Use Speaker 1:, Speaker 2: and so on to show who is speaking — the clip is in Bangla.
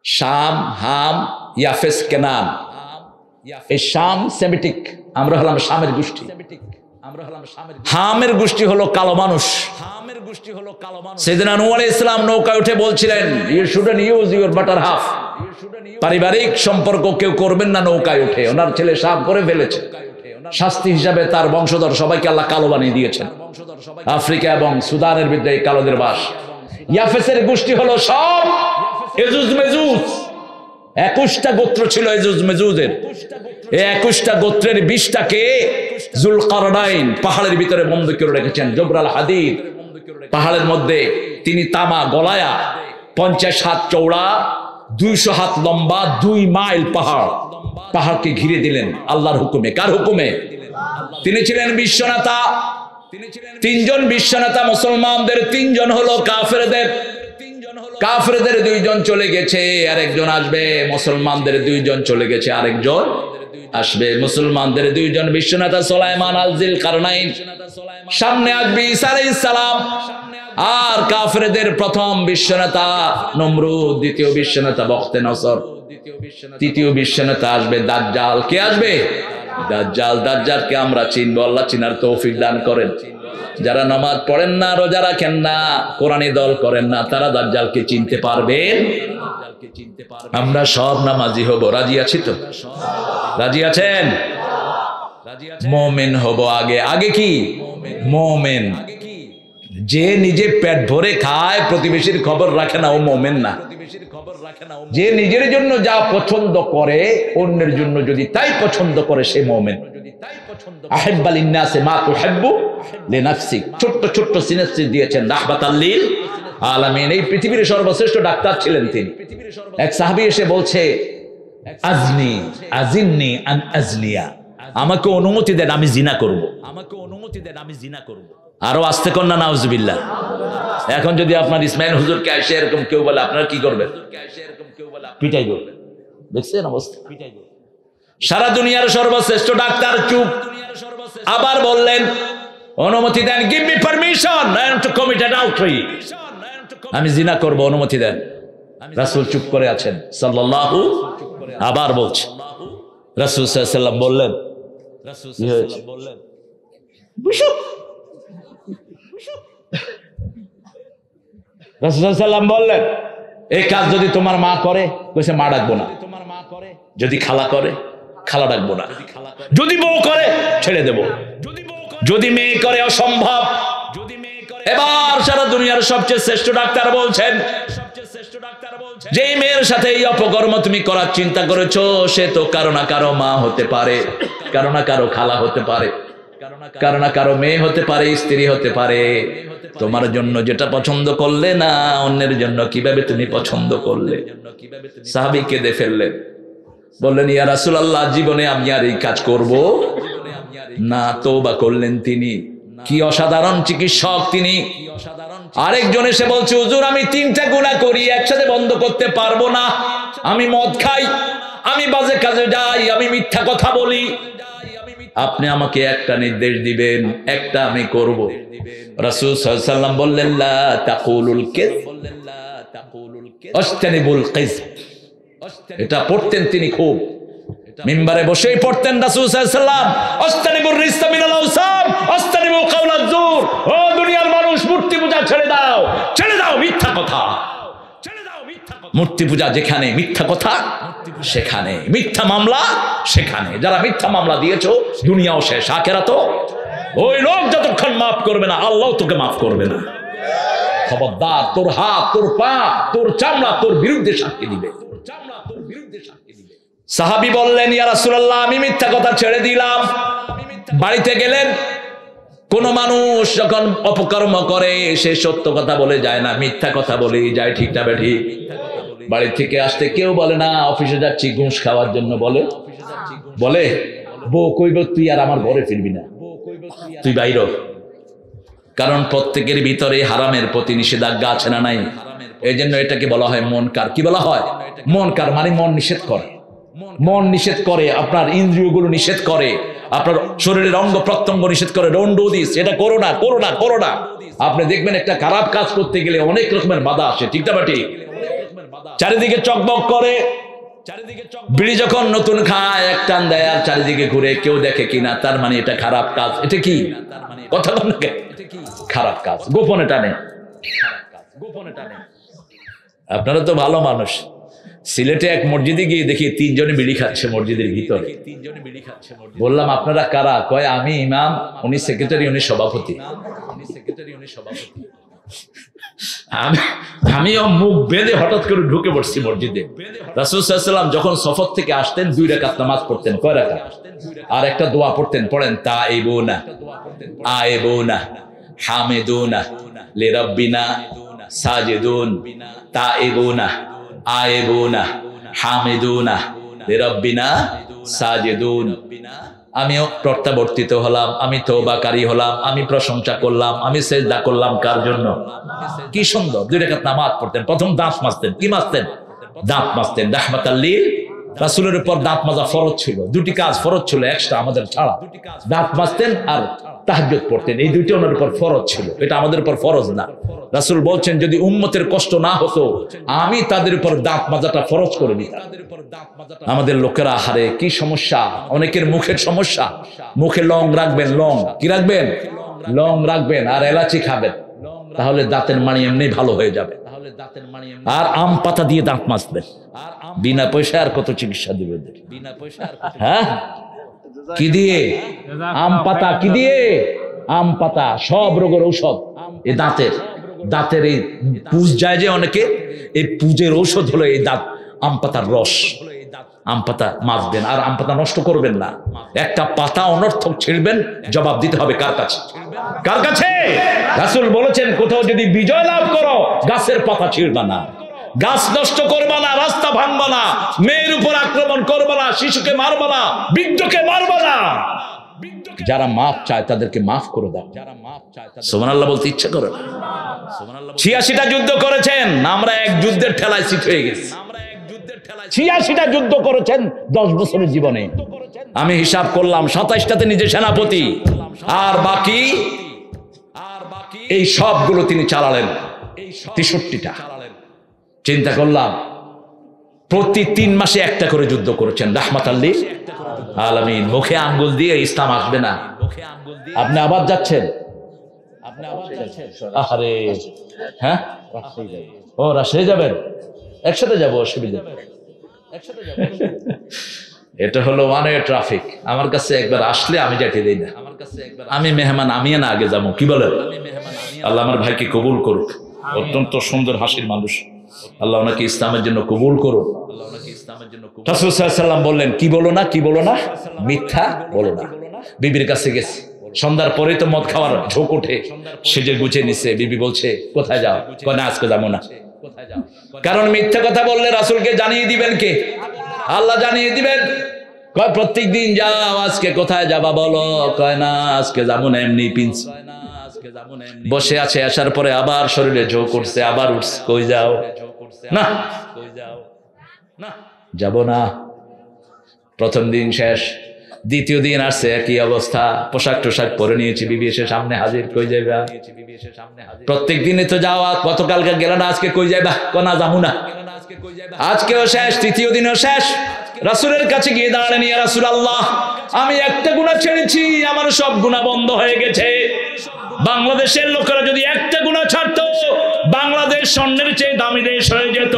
Speaker 1: শাম, হাম, ইয়াফেস, কেনান। এই শাম সেমিটিক, আমরা হলাম শামের গোষ্ঠী। হামের গোষ্ঠী হলো কালো মানুষ। সেদিনা নূহ আলাইহিস সালাম নৌকায় উঠে বলছিলেন, you shouldn't use your butter half. পারিবারিক সম্পর্ক কেউ করবেন না নৌকায় উঠে। ওনার ছেলে সাপ করে ফেলেছে, শাস্তি হিসাবে তার বংশধর সবাইকে আল্লাহ কালো বানিয়ে দিয়েছেন। আফ্রিকা এবং সুদানের ভিতরে কালোদের বাস। ইয়াফেসের গোষ্ঠী হলো সব এজুজ মেজুজ। 21টা গোত্র ছিল এজুজ মেজুজের। এই 21টা গোত্রের 20টাকে যুলকারনাইন পাহাড়ের ভিতরে বন্ধ করে রেখেছেন। জবরাল হাদিদ পাহাড়ের মধ্যে তিনি তামা গলায়া 50 হাত চওড়া 200 হাত লম্বা 2 মাইল পাহাড়কে ঘিরে দিলেন আল্লাহর হুকুমে। কার হুকুমে? তিনি ছিলেন বিশ্বনেতা। 3 জন বিশ্বনেতা মুসলমানদের, 3 জন হলো কাফেরদের। কাফেরদের 2 জন চলে গেছে, আরেকজন আসবে। মুসলমানদের 2 জন চলে গেছে, আরেকজন আসবে। মুসলমানদের 2 জন বিশ্বনেতা সুলাইমান আল যুলকারনাইন, সামনে আসবে ঈসা আলাইহিস সালাম। আর কাফেরদের প্রথম বিশ্বনেতা নমরুদ, দ্বিতীয় বিশ্বনেতা বখতে নসর, তৃতীয় বিশ্বনেতা আসবে দাজ্জাল। কে আসবে? দাজ্জাল। দাজ্জালকে আমরা চিনবো, আল্লাহ চিনার তৌফিক দান করেন। যারা নামাজ পড়েন না, রোজা রাখেন না, কোরআনী দল করেন না, তারা দাজ্জালকে চিনতে পারবেন। আমরা সব নামাজি হব। রাজি আছি তো? রাজি আছেন? মুমিন হব আগে। আগে কি? মুমিন। যে নিজে পেট ভরে খায়, প্রতিবেশীর খবর রাখে না, ও মুমিন না। যে নিজের জন্য যা পছন্দ করে, অন্যের জন্য যদি তাই পছন্দ করে, সে মুমিন। আহিব্বা লিন্নাসি মা তুহিব্বু লিনাফসিক। ছোট্ট ছোট্ট সিনাপসিস দিয়েছেন রাহমাতাল লিল আলামিন। এই পৃথিবীর সর্বশ্রেষ্ঠ ডাক্তার ছিলেন তিনি। এক সাহাবী এসে বলছে, আজিন্নি আন আজনিয়া, আমাকে অনুমতি দেন আমি জিনা করব। আমাকে অনুমতি দেন আমি জিনা করব। আরো আস্তে কর না, নাউজুবিল্লাহ। এখন যদি আপনার ইসমাইল হুজুরকে এসে এরকম কেউ বলে, আপনারা কি করবেন? পিটাই করবেন। দেখছেন অবস্থা? সারা দুনিয়ার সর্বশ্রেষ্ঠ ডাক্তার চুপ। আবার বললেন, অনুমতি দেন, give me permission to commit adultery, আমি জিনা করব, অনুমতি দেন। রাসূল চুপ করে আছেন সাল্লাল্লাহু। আবার বলছে, রাসূল সাল্লাল্লাহু আলাইহি ওয়াসাল্লাম বললেন, রাসূল সাল্লাল্লাহু আলাইহি ওয়াসাল্লাম বললেন, এই কাজ যদি তোমার মা করে, কইছে মা ডাকবো না। যদি খালা করে, খালা ডাকবো না। যদি বউ করে, ছেড়ে দেব। যদি মেয়ে করে, অসম্ভব। এবার সারা দুনিয়ার সবচেয়ে শ্রেষ্ঠ ডাক্তার বলছেন, যেই মেয়ের সাথে এই অপকর্ম তুমি করার চিন্তা করেছো, সে তো কারো না কারো মা হতে পারে, কারো না কারো খালা হতে পারে, কারো না কারো মেয়ে হতে পারে, স্ত্রী হতে পারে। তোমার জন্য যেটা পছন্দ করলে না, অন্যের জন্য কিভাবে তুমি পছন্দ করলে? সাহাবী কেঁদে ফেললেন, বললেন, ইয়া রাসূলুল্লাহ, জীবনে আমি আর এই কাজ করব না। তওবা করলেন তিনি। কি অসাধারণ চিকিৎসক তিনি। আরেকজন এসে বলছে, হুজুর আমি 3টা গুনাহ করি, একসাথে বন্ধ করতে পারবো না। আমি মদ খাই, আমি বাজে কাজে যাই, আমি মিথ্যা কথা বলি। আপনি আমাকে একটা নির্দেশ দিবেন, একটা আমি করব। রাসূল সাল্লাল্লাহু আলাইহি ওয়াসাল্লাম বললেন, লা তাকুলুল কিয ওয়াজতানিবুল কিযব। এটা পড়তেন তিনি খুব, মিম্বারে বসেই পড়তেন রাসূল সাল্লাল্লাহু আলাইহি ওয়াসাল্লাম, ওয়াজতানিবুর রিজসা মিনাল আওসাম ওয়াজতানিবু কাওলাজ জুর। ও দুনিয়ার মানুষ, মূর্তি পূজা ছেড়ে দাও, ছেড়ে দাও মিথ্যা কথা, ছেড়ে দাও মিথ্যা কথা। মূর্তি পূজা যেখানে, মিথ্যা কথা সেখানে, মিথ্যা মামলা সেখানে। যারা মিথ্যা মামলা দিয়েছো, দুনিয়াও শেষ, আখিরাতও। ওই লোক যতক্ষণ মাফ করবে না, আল্লাহ তোকে মাফ করবে না। খবরদার, তোর হাত, তোর পা, তোর চামড়া তোর বিরুদ্ধে সাক্ষী দিবে। সাহাবী বললেন, ইয়া রাসূলুল্লাহ, আমি মিথ্যা কথা ছেড়ে দিলাম। বাড়িতে গেলেন, কোন মানুষ যখন অপকর্ম করে, সে সত্য কথা বলে যায় না, মিথ্যা কথা বলে যায়। ঠিক না বেঠিক? বাড়ি থেকে আসতে কেউ বলে না অফিসে যাচ্ছি ঘুষ খাওয়ার জন্য, বলে বলে বউ কইব, তুই আর আমার ঘরে ফিরবি না, তুই বাইর। কারণ প্রত্যেকের ভিতরে হারামের প্রতি নিষেধাজ্ঞা আছে না নাই? এই জন্য এটাকে বলা হয় মুনকার। কি বলা হয়? মুনকার মানে মন নিষেধ করে। মন নিষেধ করে, আপনার ইন্দ্রিয়গুলো নিষেধ করে, আপনার শরীরের অঙ্গ প্রত্যঙ্গ নিষেধ করে। ডোন্ট ডু দিস, এটা করো না, করো না, করো না। আপনি দেখবেন একটা খারাপ কাজ করতে গেলে অনেক রকমের বাধা আসে। ঠিক না ঠিক? চারিদিকে চকবক করে, বিড়ি যখন নতুন খায় এক টান দেয় আর চারিদিকে ঘুরে, কেউ দেখে কিনা, তার মানে এটা খারাপ কাজ। এটা কি কথা বলেন, খারাপ কাজ, গোপনে টানে। আপনারা তো ভালো মানুষ। সিলেটে এক মসজিদে গিয়ে দেখি 3 জনে বিড়ি খাচ্ছে মসজিদের ভিতরে। বললাম আপনারা কারা? কয় আমি ইমাম, উনি সেক্রেটারি, উনি সভাপতি। আমিও মুখ বেঁধে হঠাৎ করে ঢুকে পড়ছি মসজিদে। রাসূল সাল্লাল্লাহু আলাইহি ওয়াসাল্লাম যখন সফর থেকে আসতেন 2 রাকাত নামাজ পড়তেন। কয় রাকাত? আর একটা দোয়া পড়তেন, পড়েন তাইবুনা আইবুনা হামিদুনা লিরাব্বিনা সাজিদুন তাইবুনা আইবুনা হামিদুনা লিরাব্বিনা সাজিদুন। আমিও প্রত্যাবর্তিত হলাম, আমি তওবাকারী হলাম, আমি প্রশংসা করলাম, আমি সিজদা করলাম কার জন্য? কি সুন্দর 2 রাকাত নামাজ পড়তেন। প্রথম দাঁত মাজতেন। কি মাজতেন? দাঁত মাজতেন। রাহমাতাল লিল, রাসূলের উপর দাঁত মাজা ফরজ ছিল। 2টি কাজ ফরজ ছিল এক্সট্রা আমাদের ছাড়া। দাঁত মাজতেন আর তাহাজ্জুদ পড়তেন, এই 2টি ওনার উপর ফরজ ছিল, এটা আমাদের উপর ফরজ না। রাসূল বলছেন যদি উম্মতের কষ্ট না হতো আমি তাদের উপর দাঁত মাজাটা ফরজ করে দিতাম। আমাদের লোকেরা হারে কি সমস্যা, অনেকের মুখের সমস্যা। মুখে লং রাখবেন, লং কি রাখবেন? লং রাখবেন আর এলাচি খাবেন, তাহলে দাঁতের মাড়ি এমনি ভালো হয়ে যাবে। আর আম পাতা দিয়ে দাঁত মাজবেন, বিনা পয়সা। আর কত চিকিৎসা দিবে? হ্যাঁ, কি দিয়ে? আম পাতা। কি দিয়ে? আম পাতা। সব রোগের ঔষধ এই দাঁতের। দাঁতের এই পুজ যায় যে অনেকে, এই পুজের ঔষধ হলো এই দাঁত, আম পাতার রস। আম পাতা মাজবেন আর আম পাতা নষ্ট করবেন না। একটা পাতা অনর্থক ছিঁড়বেন, জবাব দিতে হবে কার কাছে? কার কাছে? রাসূল বলেছেন কোথাও যদি বিজয় লাভ করো গাছের পাতা ছিঁড়বা না, গাছ নষ্ট করবা না, রাস্তা ভাঙবা না, মেয়ের উপর আক্রমণ করবা না, শিশুকে মারবা না, বৃদ্ধকে মারবা না। যারা মাফ চায় তাদেরকে মাফ করে দাও। সুবহানাল্লাহ বলতে ইচ্ছা করে না। 86টা যুদ্ধ করেছেন, আমরা এক যুদ্ধের ঠেলায় সিট হয়ে গেছি। 86টা যুদ্ধ করেছেন 10 বছরের জীবনে। আমি হিসাব করলাম 27টাতে নিজে সেনাপতি, আর বাকি এই সবগুলো তিনি চালালেন 63টা। চিন্তা করলাম প্রতি 3 মাসে একটা করে যুদ্ধ করেছেন। রাহমাতাল লিল আলামিন। মুখে আঙ্গুল দিয়ে ইসলাম আসবে না। আপনি আবার যাচ্ছেন? আরে হ্যাঁ, ও রাজশাহী যাবেন? একসাথে যাবো, অসুবিধা। এটা হলো ওয়ান ওয়ে ট্রাফিক। আমার কাছে একবার আসলে আমি যাকে দিই না, আমি মেহমান আমিয়ে না আগে যাবো। কি বলেন? আল্লাহ আমার ভাইকে কবুল করুক। অত্যন্ত সুন্দর হাসির মানুষ, আল্লাহ ওনাকে ইসলামের জন্য কবুল করুক। রাসূল সাল্লাল্লাহু আলাইহি ওয়াসাল্লাম বললেন কি বলো না, কি বলো না, মিথ্যা বলো না। বিবির কাছে গেছে, সন্ধ্যার পরে তো মদ খাওয়ার ঝোঁক ওঠে, সেজে গুছে নিছে। বিবি বলছে কোথায় যাও? কয় না আজকে যাবো না। কারণ মিথ্যা কথা বললে রাসূলকে জানিয়ে দিবেন কে? আল্লাহ জানিয়ে দিবেন। কয় প্রত্যেক দিন যাও, আজকে কোথায় যাবা বলো? কয় না আজকে যাবো না, এমনি পিঞ্চ বসে আছে। আসার পরে আবার শরীরে ঝোঁক করছে, আবার উঠছে। কই যাও? না যাব না। প্রথম দিন শেষ, দ্বিতীয় দিন আসছে একই অবস্থা, পোশাক টোশাক পরে নিয়েছি। বিবি এসে সামনে হাজির। কই যাইবা? প্রত্যেক দিনে তো যাওয়া, গতকালকে গেল না, আজকে কই যাইবা? কোনা যাবো না। আজকেও শেষ, তৃতীয় দিনও শেষ। রাসূলের কাছে গিয়ে দাঁড়ালেন, ইয়া রাসূলুল্লাহ আমি একটা গুনাহ ছেড়েছি, আমার সব গুনাহ বন্ধ হয়ে গেছে। বাংলাদেশের লোকেরা যদি একটা গুনাহ ছাড়তো, বাংলাদেশ স্বর্ণের চেয়ে দামি দেশ হয়ে যেত।